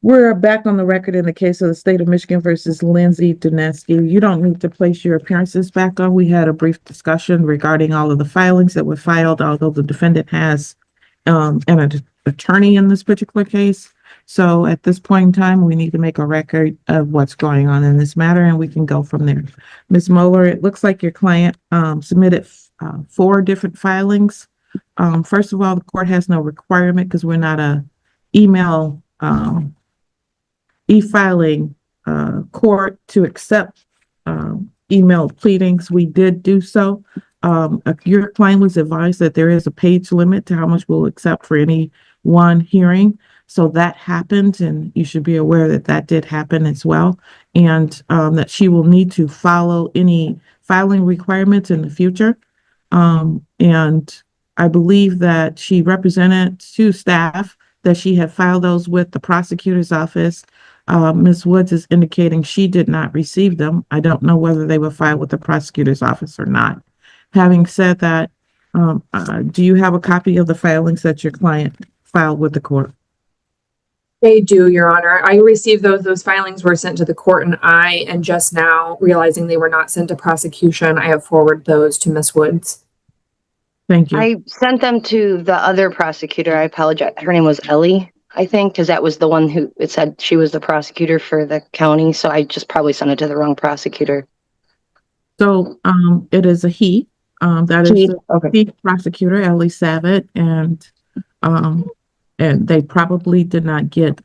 We're back on the record in the case of the state of Michigan versus Lindsay Duneski. You don't need to place your appearances back on. We had a brief discussion regarding all of the filings that were filed, although the defendant has an attorney in this particular case. So at this point in time, we need to make a record of what's going on in this matter, and we can go from there. Ms. Moeller, it looks like your client submitted 4 different filings. First of all, the court has no requirement because we're not a email e-filing court to accept email pleadings. We did do so. Your client was advised that there is a page limit to how much we'll accept for any one hearing. So that happened, and you should be aware that that did happen as well, and that she will need to follow any filing requirements in the future. And I believe that she represented to staff that she had filed those with the prosecutor's office. Ms. Woods is indicating she did not receive them. I don't know whether they were filed with the prosecutor's office or not. Having said that, do you have a copy of the filings that your client filed with the court? They do, Your Honor. I received those. Those filings were sent to the court, and just now, realizing they were not sent to prosecution, I have forwarded those to Ms. Woods. Thank you. I sent them to the other prosecutor. I apologize. Her name was Ellie, I think, because that was the one who it said she was the prosecutor for the county. So I just probably sent it to the wrong prosecutor. So it is a he. That is the prosecutor, Ellie Savitt, and they probably did not get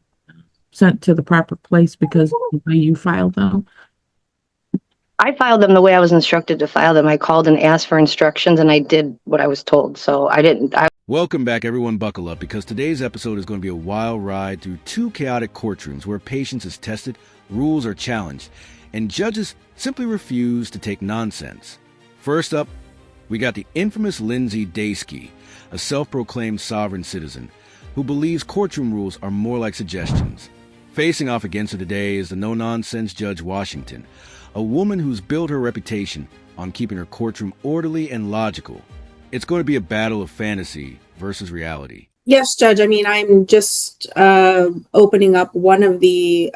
sent to the proper place because of the way you filed them. I filed them the way I was instructed to file them. I called and asked for instructions, and I did what I was told. So I didn't. Welcome back, everyone. Buckle up, because today's episode is going to be a wild ride through 2 chaotic courtrooms where patience is tested, rules are challenged, and judges simply refuse to take nonsense. First up, we got the infamous Lindsay Duneski, a self-proclaimed sovereign citizen who believes courtroom rules are more like suggestions. Facing off against her today is the no-nonsense Judge Washington, a woman who's built her reputation on keeping her courtroom orderly and logical. It's going to be a battle of fantasy versus reality. Yes, Judge. I mean, I'm just opening up one of the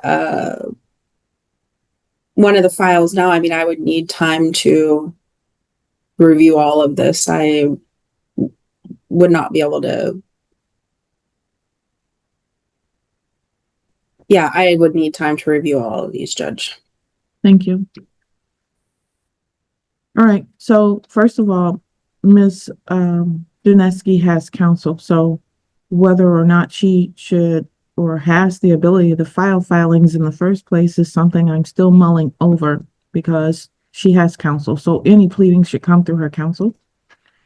files now. I mean, I would need time to review all of this. I would not be able to. Yeah, I would need time to review all of these, Judge. Thank you. All right. So first of all, Ms. Duneski has counsel. So whether or not she should or has the ability to file filings in the first place is something I'm still mulling over because she has counsel. So any pleading should come through her counsel.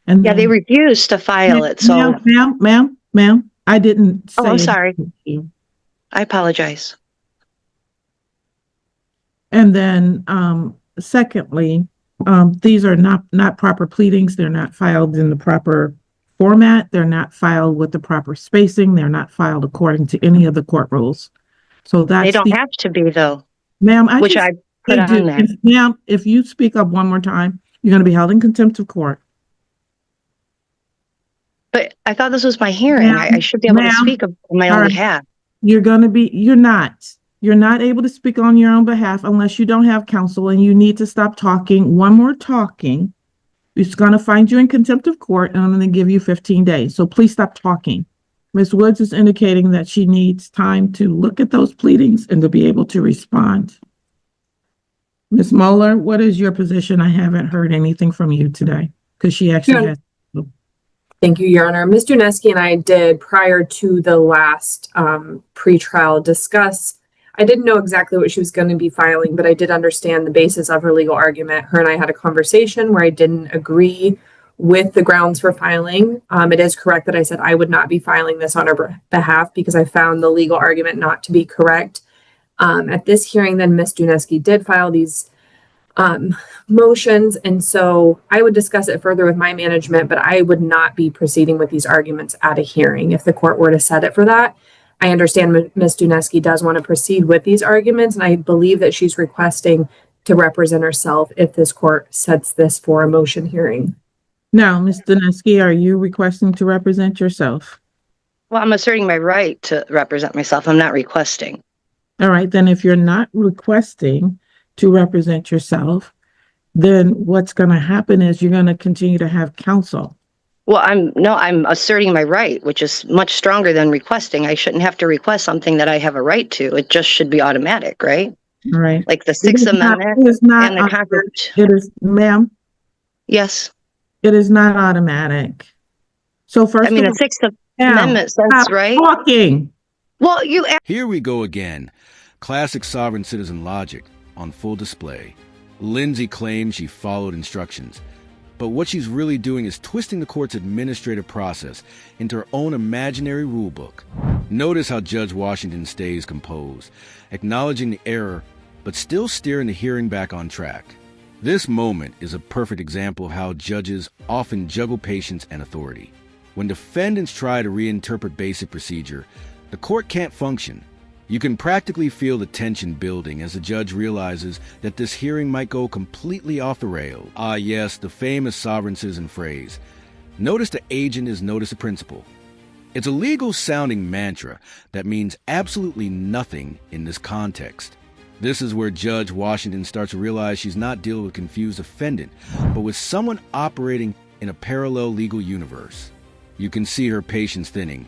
And yeah, they refused to file it. So ma'am, I didn't say. Oh, I'm sorry. You. I apologize. And then, secondly, these are not proper pleadings. They're not filed in the proper format. They're not filed with the proper spacing. They're not filed according to any of the court rules. So that's they don't have to be, though, ma'am. I put on there. Ma'am, if you speak up one more time, you're going to be held in contempt of court. But I thought this was my hearing. I should be able to speak on my own behalf. You're not able to speak on your own behalf unless you don't have counsel, and you need to stop talking. One more talking, it's going to find you in contempt of court, and I'm going to give you 15 days. So please stop talking. Ms. Woods is indicating that she needs time to look at those pleadings and to be able to respond. Ms. Moeller, what is your position? I haven't heard anything from you today because she actually has. Thank you, Your Honor. Ms. Duneski and I did, prior to the last pretrial, discuss. I didn't know exactly what she was going to be filing, but I did understand the basis of her legal argument. Her and I had a conversation where I didn't agree with the grounds for filing. It is correct that I said I would not be filing this on her behalf because I found the legal argument not to be correct. At this hearing, then, Ms. Duneski did file these motions, and so I would discuss it further with my management, but I would not be proceeding with these arguments at a hearing if the court were to set it for that. I understand Ms. Duneski does want to proceed with these arguments, and I believe that she's requesting to represent herself if this court sets this for a motion hearing. Now, Ms. Duneski, are you requesting to represent yourself? Well, I'm asserting my right to represent myself. I'm not requesting. All right, then if you're not requesting to represent yourself, then what's going to happen is you're going to continue to have counsel. Well, I'm asserting my right, which is much stronger than requesting. I shouldn't have to request something that I have a right to. It just should be automatic, right? All right. Like the It Sixth is not, Amendment it is not, and the Constitution. it is, ma'am, Yes. it is not automatic. So I first mean, of the Sixth all, Amendment says, stop right? talking. Well, you Here we go again. Classic sovereign citizen logic on full display. Lindsay claims she followed instructions, but what she's really doing is twisting the court's administrative process into her own imaginary rulebook. Notice how Judge Washington stays composed, acknowledging the error, but still steering the hearing back on track. This moment is a perfect example of how judges often juggle patience and authority. When defendants try to reinterpret basic procedure, the court can't function. You can practically feel the tension building as the judge realizes that this hearing might go completely off the rails. Ah, yes, the famous sovereign citizen phrase. Notice the agent is notice the principal. It's a legal-sounding mantra that means absolutely nothing in this context. This is where Judge Washington starts to realize she's not dealing with a confused defendant, but with someone operating in a parallel legal universe. You can see her patience thinning,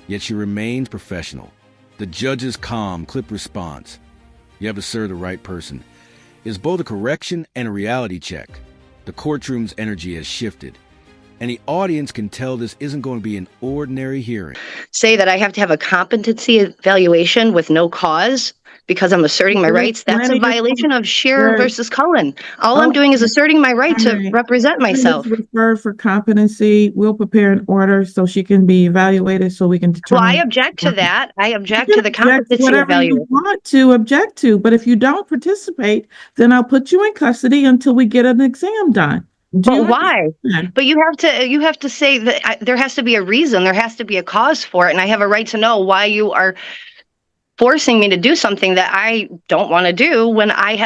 yet she remains professional. The judge's calm, clipped response, "You have to serve the right person," is both a correction and a reality check. The courtroom's energy has shifted, and the audience can tell this isn't going to be an ordinary hearing. say that I have to have a competency evaluation with no cause because I'm asserting my rights. That's a violation of Shearer versus Cullen. All I'm doing is asserting my right to represent myself. Referred for competency. We'll prepare an order so she can be evaluated so we can Well, determine. I object to that. I object You to can the object competency whatever you evaluation. want to object to, but if you don't participate, then I'll put you in custody until we get an exam done. Do you But why? understand? But you have to say that there has to be a reason. There has to be a cause for it, and I have a right to know why you are forcing me to do something that I don't want to do when I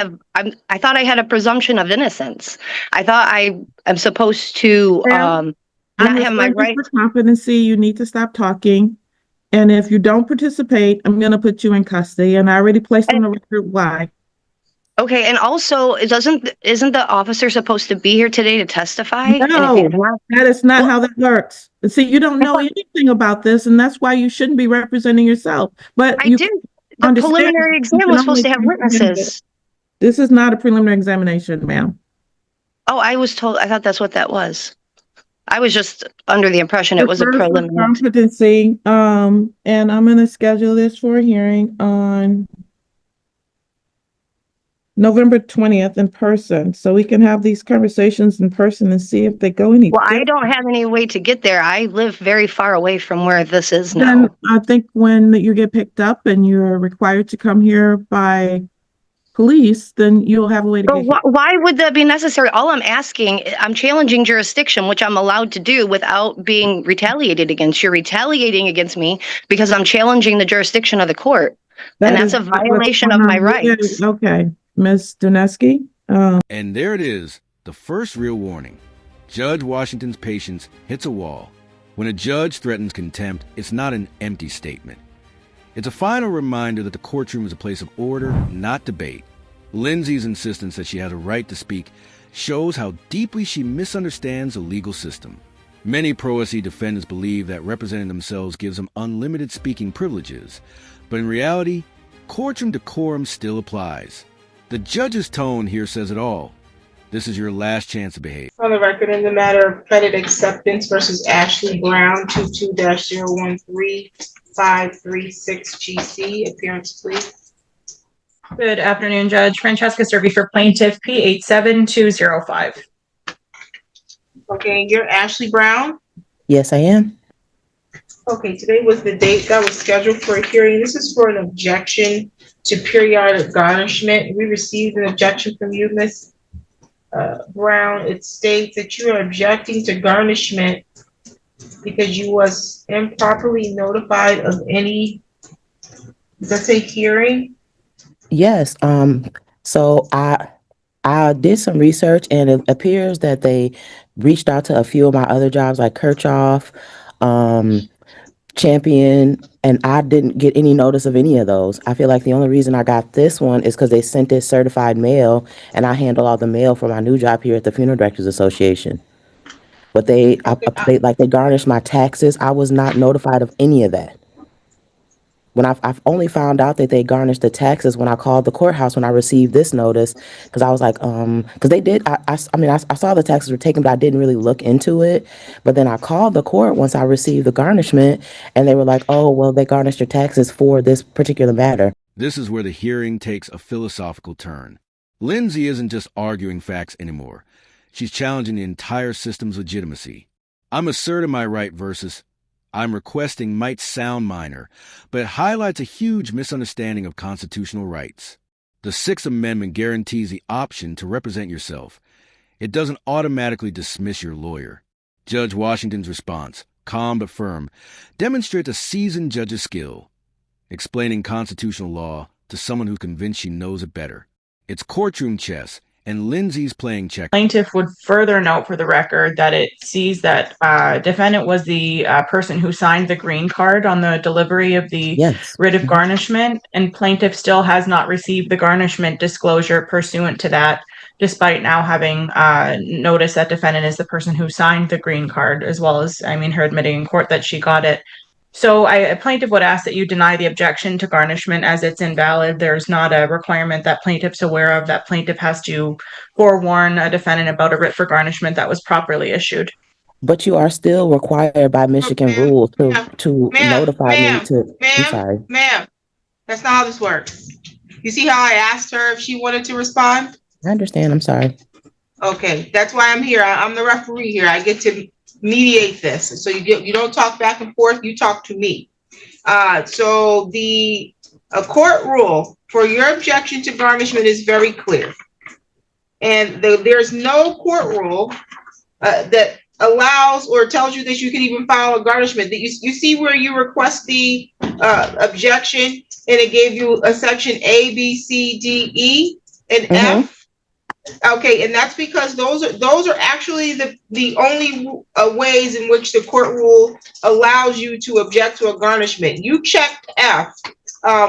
thought I had a presumption of innocence. I thought I'm supposed to I'm not have my referring right. for competency. You need to stop talking. And if you don't participate, I'm going to put you in custody. And I already placed on the record why. Okay, and also, isn't the officer supposed to be here today to testify? No, that is not how that works. See, you don't know anything about this, and that's why you shouldn't be representing yourself. But I you did. The understand preliminary exam you was can supposed to have only comprehend it. witnesses. This is not a preliminary examination, ma'am. Oh, I thought that's what that was. I was just under the impression it was a Refer for preliminary. competency, and I'm going to schedule this for a hearing on November 20th in person, so we can have these conversations in person and see if they go any. Well, I don't have any way to get there. I live very far away from where this is now. Then I think when you get picked up and you're required to come here by police, then you'll have a way to But get here. why would that be necessary? All I'm asking, I'm challenging jurisdiction, which I'm allowed to do without being retaliated against. You're retaliating against me because I'm challenging the jurisdiction of the court. And that's a violation of my rights. Okay, Ms. Doneski. And there it is, the first real warning. Judge Washington's patience hits a wall. When a judge threatens contempt, it's not an empty statement. It's a final reminder that the courtroom is a place of order, not debate. Lindsay's insistence that she has a right to speak shows how deeply she misunderstands the legal system. Many pro-SE defendants believe that representing themselves gives them unlimited speaking privileges, but in reality, courtroom decorum still applies. The judge's tone here says it all. This is your last chance to behave. On the record in the matter of credit acceptance versus Ashley Brown, 22-013536GC. Appearance, please. Good afternoon, Judge. Francesca Servi for plaintiff P87205. Okay, you're Ashley Brown? Yes, I am. Okay, today was the date that was scheduled for a hearing. This is for an objection to periodic garnishment. We received an objection from you, Ms. Brown. It states that you are objecting to garnishment because you was improperly notified of any, does that say hearing? Yes. So I did some research, and it appears that they reached out to a few of my other jobs, like Kirchhoff, champion, and I didn't get any notice of any of those. I feel like the only reason I got this one is because they sent it certified mail, and I handle all the mail for my new job here at the Funeral Directors Association. But Okay, they garnished my taxes. I was not notified of any of that. When I've only found out that they garnished the taxes when I called the courthouse when I received this notice, because I was like, because they did, I saw the taxes were taken, but I didn't really look into it. But then I called the court once I received the garnishment, and they were like, oh, well, they garnished your taxes for this particular matter. This is where the hearing takes a philosophical turn. Lindsay isn't just arguing facts anymore. She's challenging the entire system's legitimacy. I'm asserting my right versus I'm requesting might sound minor, but it highlights a huge misunderstanding of constitutional rights. The Sixth Amendment guarantees the option to represent yourself. It doesn't automatically dismiss your lawyer. Judge Washington's response, calm but firm, demonstrates a seasoned judge's skill, explaining constitutional law to someone who's convinced she knows it better. It's courtroom chess, and Lindsay's playing checkers. Plaintiff would further note for the record that it sees that defendant was the person who signed the green card on the delivery of the Yes. writ of garnishment, and plaintiff still has not received the garnishment disclosure pursuant to that, despite now having noticed that defendant is the person who signed the green card, as well as, her admitting in court that she got it. So a plaintiff would ask that you deny the objection to garnishment as it's invalid. There's not a requirement that plaintiff's aware of that plaintiff has to forewarn a defendant about a writ for garnishment that was properly issued. But you are still required by Michigan rules to notify me to. I'm sorry. Ma'am, that's not how this works. You see how I asked her if she wanted to respond? I understand. I'm sorry. Okay, that's why I'm here. I'm the referee here. I get to mediate this. So you don't talk back and forth, you talk to me. So the court rule for your objection to garnishment is very clear. And there's no court rule that allows or tells you that you can even file a garnishment. That you see where you request the objection and it gave you a section A, B, C, D, E, and F. Okay, and that's because those are actually the only ways in which the court rule allows you to object to a garnishment. You checked F,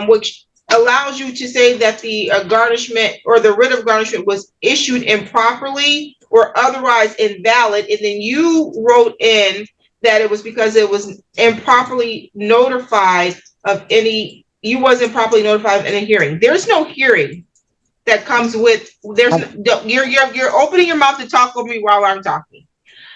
which allows you to say that the garnishment or the writ of garnishment was issued improperly or otherwise invalid, and then you wrote in that it was because it was improperly notified of any. You wasn't properly notified of any hearing. There's no hearing that comes with, you're opening your mouth to talk over me while I'm talking.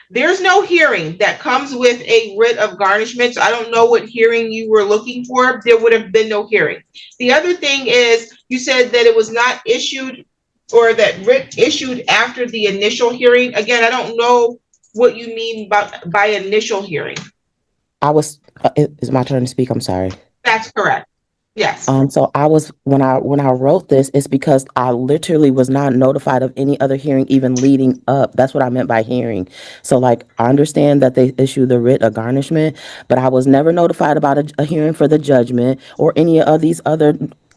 There's no hearing that comes with a writ of garnishment. So I don't know what hearing you were looking for. There would have been no hearing. The other thing is you said that it was not issued or that writ issued after the initial hearing. Again, I don't know what you mean by initial hearing. It's my turn to speak. I'm sorry. That's correct. Yes. So when I wrote this, it's because I literally was not notified of any other hearing even leading up. That's what I meant by hearing. So I understand that they issued the writ of garnishment, but I was never notified about a hearing for the judgment or any of these other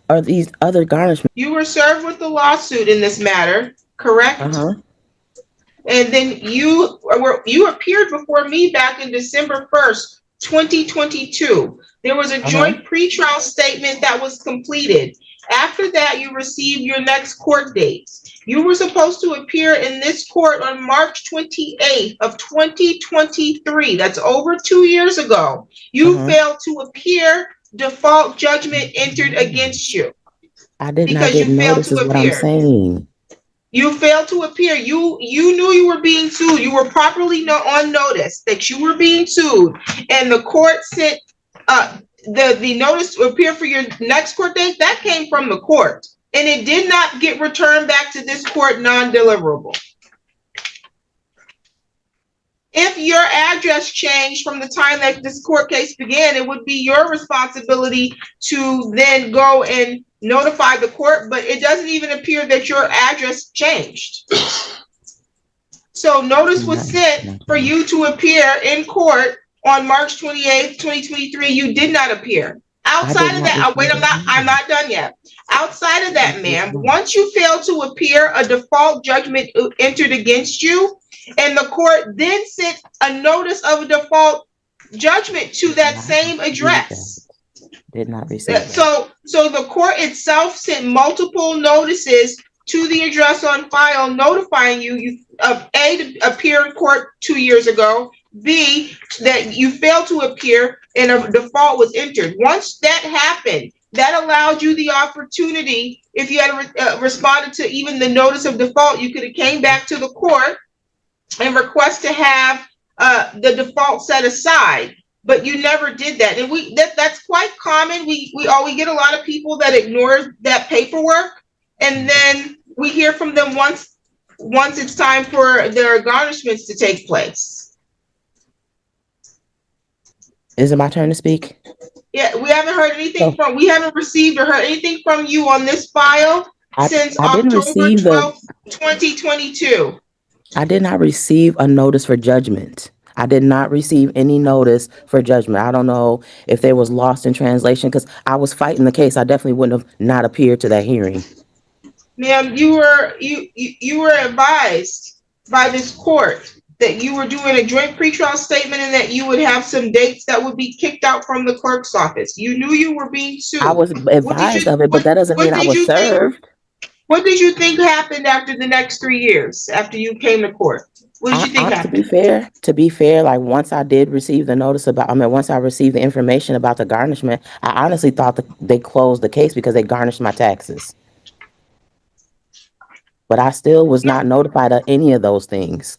garnishments. You were served with the lawsuit in this matter, correct? And then you appeared before me back in December 1st, 2022. There was a joint pretrial statement that was completed. After that, you received your next court date. You were supposed to appear in this court on March 28th of 2023. That's over 2 years ago. You failed to appear. Default judgment entered against you. I didn't notice is what I'm saying. You failed to appear. You knew you were being sued. You were properly on notice that you were being sued, and the court sent the notice to appear for your next court date. That came from the court, and it did not get returned back to this court non-deliverable. If your address changed from the time that this court case began, it would be your responsibility to then go and notify the court, but it doesn't even appear that your address changed. So notice was sent for you to appear in court on March 28th, 2023. You did not appear. Outside of that, I'm not done yet. Outside of that, ma'am, once you failed to appear, a default judgment entered against you, and the court then sent a notice of a default judgment to that same address. Did not receive that. So the court itself sent multiple notices to the address on file notifying you A, to appear in court 2 years ago, B, that you failed to appear and a default was entered. Once that happened, that allowed you the opportunity, if you had responded to even the notice of default, you could have came back to the court and request to have the default set aside. But you never did that, and that's quite common. We get a lot of people that ignore that paperwork, and then we hear from them once it's time for their garnishments to take place. Is it my turn to speak? Yeah, we haven't heard anything we haven't received or heard anything from you on this file since October 12th, 2022. I did not receive a notice for judgment. I did not receive any notice for judgment. I don't know if they was lost in translation because I was fighting the case. I definitely wouldn't have not appeared to that hearing. Ma'am, you were advised by this court that you were doing a joint pretrial statement and that you would have some dates that would be kicked out from the clerk's office. You knew you were being sued. I was advised of it, but that doesn't mean I was served. What did you think happened after the next 3 years after you came to court? What did you think happened? To be fair, like once I did receive the notice once I received the information about the garnishment, I honestly thought that they closed the case because they garnished my taxes. But I still was not notified of any of those things.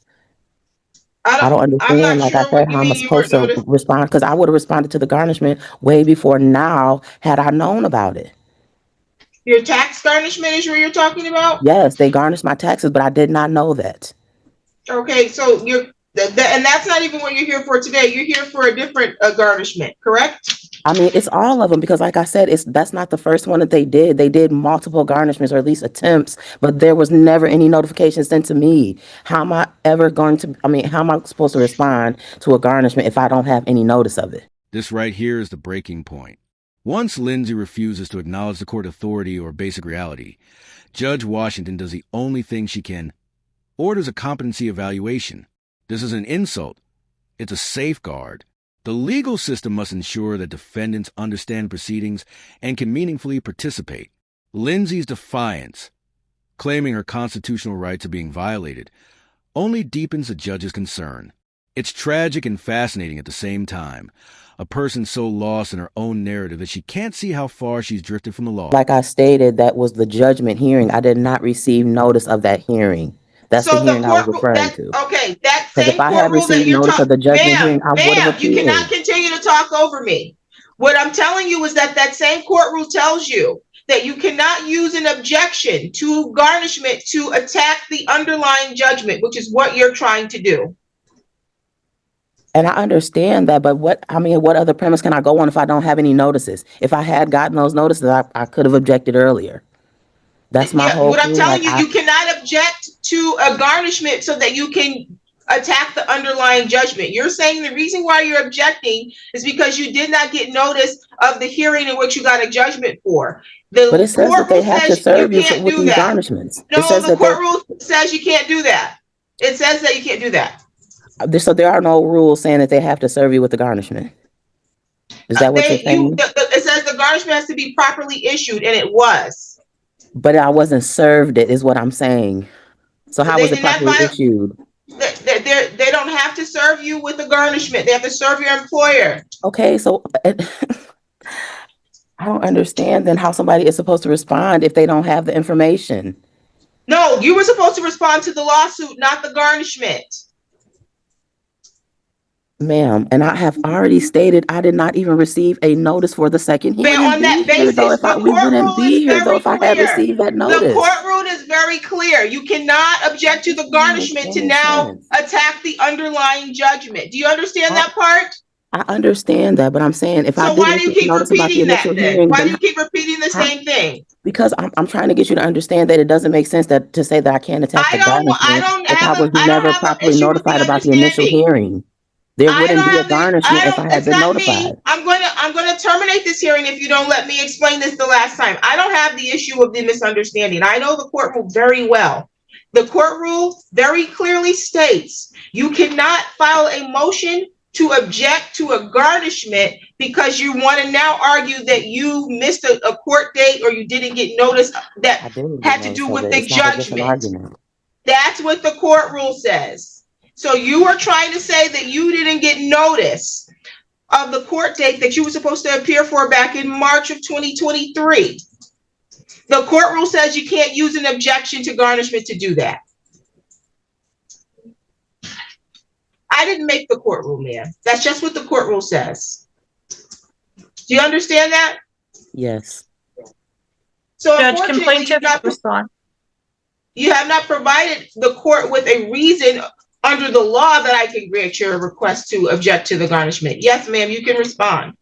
I don't understand, like I said, how I'm supposed to respond, because I would have responded to the garnishment way before now had I known about it. Your tax garnishment is what you're talking about? Yes, they garnished my taxes, but I did not know that. Okay, so and that's not even what you're here for today. You're here for a different garnishment, correct? I mean, it's all of them because, like I said, that's not the first one that they did. They did multiple garnishments or at least attempts, but there was never any notification sent to me. How am I supposed to respond to a garnishment if I don't have any notice of it? This right here is the breaking point. Once Lindsay refuses to acknowledge the court authority or basic reality, Judge Washington does the only thing she can: orders a competency evaluation. This is an insult. It's a safeguard. The legal system must ensure that defendants understand proceedings and can meaningfully participate. Lindsay's defiance, claiming her constitutional rights are being violated, only deepens the judge's concern. It's tragic and fascinating at the same time. A person so lost in her own narrative that she can't see how far she's drifted from the law. Like I stated, that was the judgment hearing. I did not receive notice of that hearing. That's the hearing I was referring to. Okay, that same if I had received notice of the judgment hearing, I would have appeared. You cannot continue to talk over me. What I'm telling you is that same court rule tells you that you cannot use an objection to garnishment to attack the underlying judgment, which is what you're trying to do. And I understand that, but what other premise can I go on if I don't have any notices? If I had gotten those notices, I could have objected earlier. That's my whole What I'm telling you, you cannot object to a garnishment so that you can attack the underlying judgment. You're saying the reason why you're objecting is because you did not get notice of the hearing in which you got a judgment for. But it says that they have to serve you with these garnishments. No, the court rule says you can't do that. It says that you can't do that. So there are no rules saying that they have to serve you with the garnishment. Is that what you're saying? It says the garnishment has to be properly issued, and it was. But I wasn't served it, is what I'm saying. So how was it properly issued? They don't have to serve you with a garnishment. They have to serve your employer. Okay, so I don't understand then how somebody is supposed to respond if they don't have the information. No, you were supposed to respond to the lawsuit, not the garnishment. Ma'am, and I have already stated I did not even receive a notice for the second hearing. On that basis, we wouldn't be here though if I had received that notice. The court rule is very clear. You cannot object to the garnishment to now attack the underlying judgment. Do you understand that part? I understand that, but I'm saying if I why do you keep repeating that then? Why do you keep repeating the same thing? Because I'm trying to get you to understand that it doesn't make sense to say that I can't attack the garnishment if I was never properly notified about the initial hearing. There wouldn't be a garnishment if I had been notified. I'm going to terminate this hearing if you don't let me explain this the last time. I don't have the issue of the misunderstanding. I know the court rule very well. The court rule very clearly states you cannot file a motion to object to a garnishment because you want to now argue that you missed a court date or you didn't get notice that I didn't had get to notice do of with it. the It's not just an judgment. argument. That's what the court rule says. So you are trying to say that you didn't get notice of the court date that you were supposed to appear for back in March of 2023. The court rule says you can't use an objection to garnishment to do that. I didn't make the court rule, ma'am. That's just what the court rule says. Do you understand that? Yes. So Judge, can unfortunately, plaintiff respond? you have not provided the court with a reason under the law that I can grant your request to object to the garnishment. Yes, ma'am, you can respond.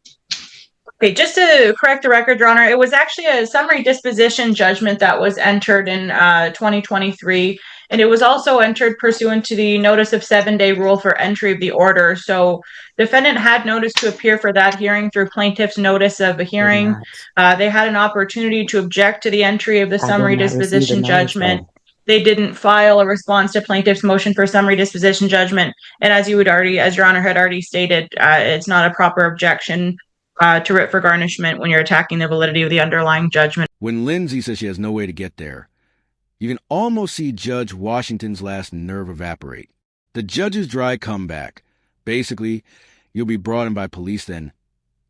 Okay, just to correct the record, Your Honor, it was actually a summary disposition judgment that was entered in 2023, and it was also entered pursuant to the notice of 7-day rule for entry of the order. So defendant had notice to appear for that hearing through plaintiff's notice of a hearing. They had an opportunity to object to the entry of the summary disposition judgment. They didn't file a response to plaintiff's motion for summary disposition judgment. And as Your Honor had already stated, it's not a proper objection to writ for garnishment when you're attacking the validity of the underlying judgment. When Lindsay says she has no way to get there, you can almost see Judge Washington's last nerve evaporate. The judge's dry comeback, basically, you'll be brought in by police then,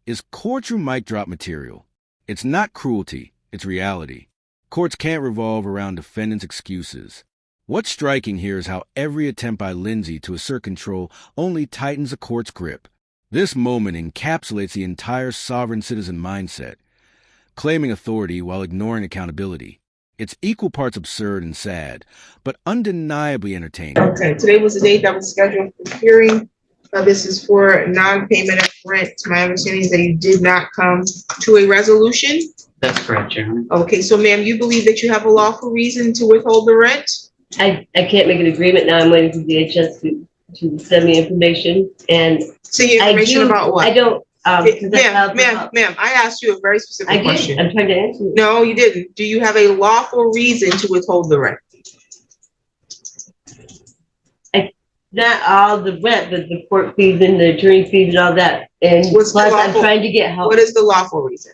is courtroom mic drop material. It's not cruelty, it's reality. Courts can't revolve around defendants' excuses. What's striking here is how every attempt by Lindsay to assert control only tightens the court's grip. This moment encapsulates the entire sovereign citizen mindset, claiming authority while ignoring accountability. It's equal parts absurd and sad, but undeniably entertaining. Okay, today was the date that was scheduled for hearing. This is for non-payment of rent. My understanding is that you did not come to a resolution. That's correct, Your Honor. Okay, so ma'am, you believe that you have a lawful reason to withhold the rent? I can't make an agreement now. I'm waiting for DHS to send me information, and Send you information about what? I don't. Ma'am, I asked you a very specific question. I'm trying to answer you. No, you didn't. Do you have a lawful reason to withhold the rent? Not all the rent, but the court fees and the attorney fees and all that. And What's the plus, I'm lawful- trying to get help. What is the lawful reason?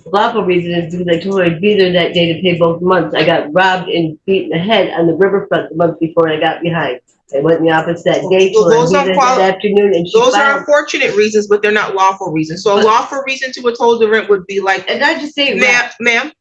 The lawful reason is because I told her I'd be there that day to pay both months. I got robbed and beat in the head on the riverfront the month before I got behind. I went in the office that day, Well, told her those I'd be there are that afternoon, and she Those are filed. unfortunate reasons, but they're not lawful reasons. So a lawful reason to withhold the rent would be like, And I just say, ma'am,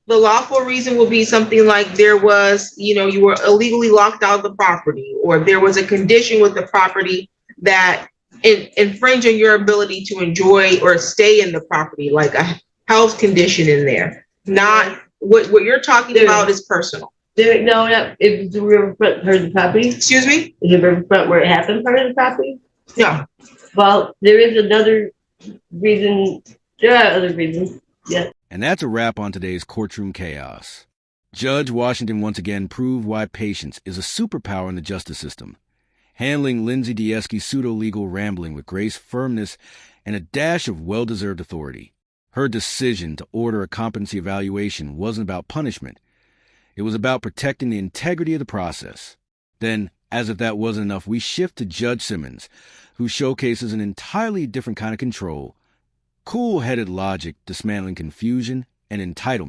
the lawful reason will be something like there was, you were illegally locked out of the property, or there was a condition with the property that infringed on your ability to enjoy or stay in the property, like a health condition in there. Not what you're talking about is personal. No, it was the riverfront part of the property. Excuse me? Is the riverfront where it happened part of the property? No. Well, there is another reason. There are other reasons. Yes. And that's a wrap on today's courtroom chaos. Judge Washington once again proved why patience is a superpower in the justice system, handling Lindsay Dieskey's pseudo-legal rambling with grace, firmness, and a dash of well-deserved authority. Her decision to order a competency evaluation wasn't about punishment. It was about protecting the integrity of the process. Then, as if that wasn't enough, we shift to Judge Simmons, who showcases an entirely different kind of control, cool-headed logic dismantling confusion and entitlement.